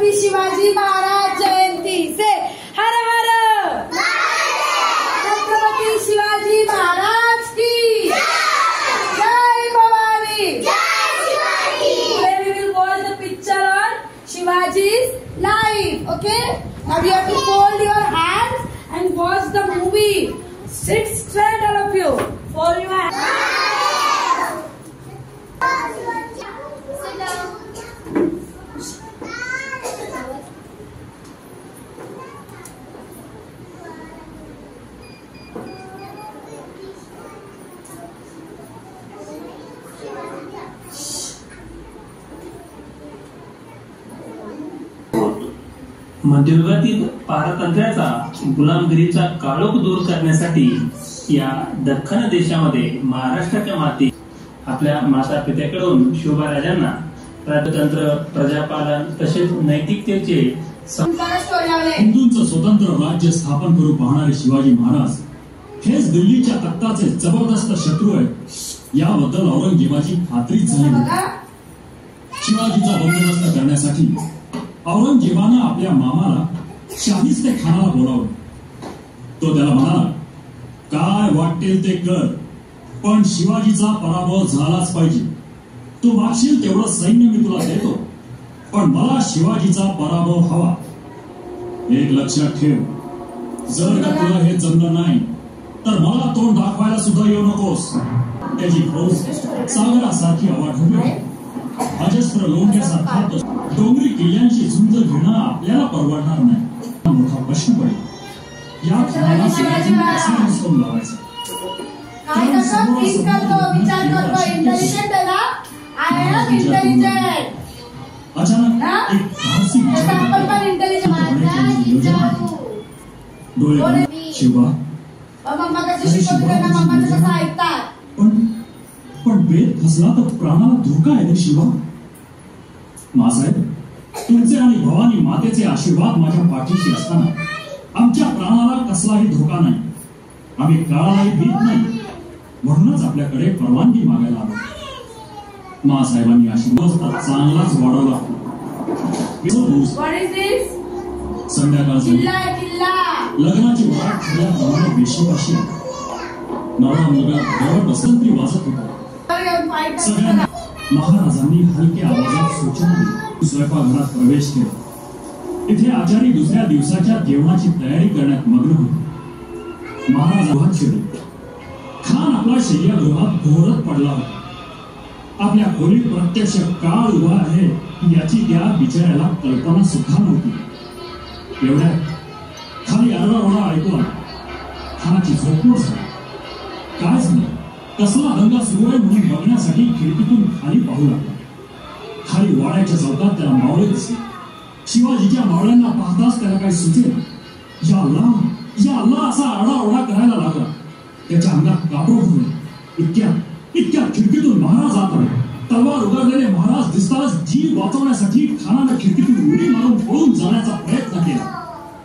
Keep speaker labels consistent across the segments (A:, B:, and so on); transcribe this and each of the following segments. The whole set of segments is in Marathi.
A: छत्रपति शिवाजी महाराज जयंती से हर हर छत्रपति शिवाजी महाराज की जय Bhavani. Today we will watch the picture on Shivaji's life. Okay, now you have to fold your hands and watch the movie. Sit straight, all of you. Fold your hands.
B: मध्ययुगातील पारतंत्र्याचा गुलामगिरीचा काळोख दूर करण्यासाठी या दख्खन देशामध्ये महाराष्ट्राच्या मातीत आपल्या माता पित्याकडून शिवरायांना राजतंत्र प्रजापालन तसेच नैतिकतेचे
C: हिंदूंचं स्वतंत्र राज्य स्थापन करू पाहणारे शिवाजी महाराज हेच दिल्लीच्या तख्ताचे जबरदस्त शत्रू आहेत याबद्दल औरंगजेबाची खात्रीच झाली होती। शिवाजीचा बंदोबस्त करण्यासाठी औरंगजेबानं आपल्या मामाला शाहिस्ते खानाला बोलावलं। तो त्याला म्हणाला, काय वाटेल ते कर, पण शिवाजीचा पराभव झालाच पाहिजे। तू मागशील तेवढं सैन्य मी तुला देतो, पण मला शिवाजीचा पराभव हवा। एक लक्षात ठेव, जर का तुला हे जमलं नाही तर मला तोंड दाखवायला सुद्धा येऊ नकोस। त्याची फौज सागरासारखी अवाढव्य, अजस्त्र लोंढ्यासारखा डोंगरी किल्ल्यांची झुंज घेणं आपल्याला परवडणार नाही। मोठा प्रश्न पडेल, या खानाला शिवाजी कसा हुसकावून लावायचा? अचानक एक धाडसी डोळे शिवा पण बेत फसला तर प्राणाला धोका आहे रे शिवा। मासाहेब, तुमचे आणि भवानी मातेचे आशीर्वाद माझ्या पाठीशी असताना आमच्या प्राणाला कसलाही धोका नाही। आम्ही काळालाही भीत नाही, म्हणूनच आपल्याकडे परवानगी मागायला आलो। मासाहेबांनी आशीर्वाद चांगलाच वाढवला। संध्याकाळची लग्नाची वाट ठरल्याप्रमाणे बेशिवाशी नवरा मुलगा घरावर बसंती वाजत होता। सगळ्यांना महाराजांनी हलक्या आवाजात सूचना दिली। स्वयंपाकघरात प्रवेश केला। इथे आचारी दुसऱ्या दिवसाच्या जेवणाची तयारी करण्यात मग्न होते। महाराज गृहात शिरले। खान आपला शय्यागृहात घोरत पडला होता। आपल्या खोलीत प्रत्यक्ष काळ उभा आहे याची त्या बिचाऱ्याला कल्पना सुद्धा नव्हती। एवढ्यात खाली आरडाओरडा ऐकू आला। खानाची झोपमोड झाली। काय झालं, कसला दंगा सुरू आहे म्हणून बघण्यासाठी खिडकीतून खाली पाहू लागला। खाली वाड्याच्या चौकात त्याला मावळे दिसले। शिवाजीच्या मावळ्यांना पाहताच त्याला काही सुचेल। या अल्लाह असा आरडाओरडा करायला लागला। त्याच्या अंगात कापड फुटले। इतक्या खिडकीतून महाराज आत आले। तलवार उगारलेले महाराज दिसताच जीव वाचवण्यासाठी खानानं खिडकीतून उडी मारून पळून जाण्याचा प्रयत्न केला।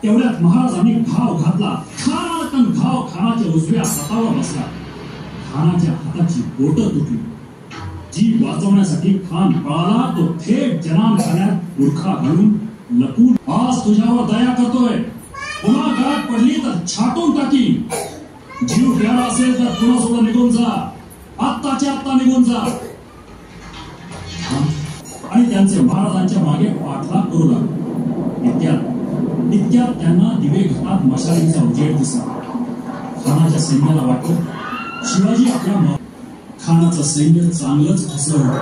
C: तेवढ्यात महाराजांनी घाव घातला। खानाकन घाव खानाच्या उजव्या हातावर बसला। खानाच्या हाताची बोटं तुटली। जीव वाचवण्यासाठी खान पळाला तो थेट जनानखान्यात बुरखा घालून लपून, आज तुझ्यावर दया करतोय, पुन्हा गळ्यात पडली तर छाटून टाकी। जीव प्यारा असेल तर पुन्हा सोडून निघून जा, आत्ताच्या आत्ता निघून जा। आणि त्यांचे महाराजांच्या मागे पाठलाग करू लागले। इतक्यात त्यांना दिवे घाटात मशालीचा उजेड दिसला। खानाच्या सैन्याला वाटलं शिवाजी आपल्या खानाचं सैन्य चांगलंच फसलं होतं।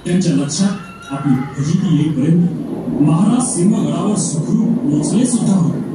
C: त्यांच्या लक्षात आपली फजिती येईपर्यंत महाराज सिंहगडावर सुखरूप पोहोचले सुद्धा होते।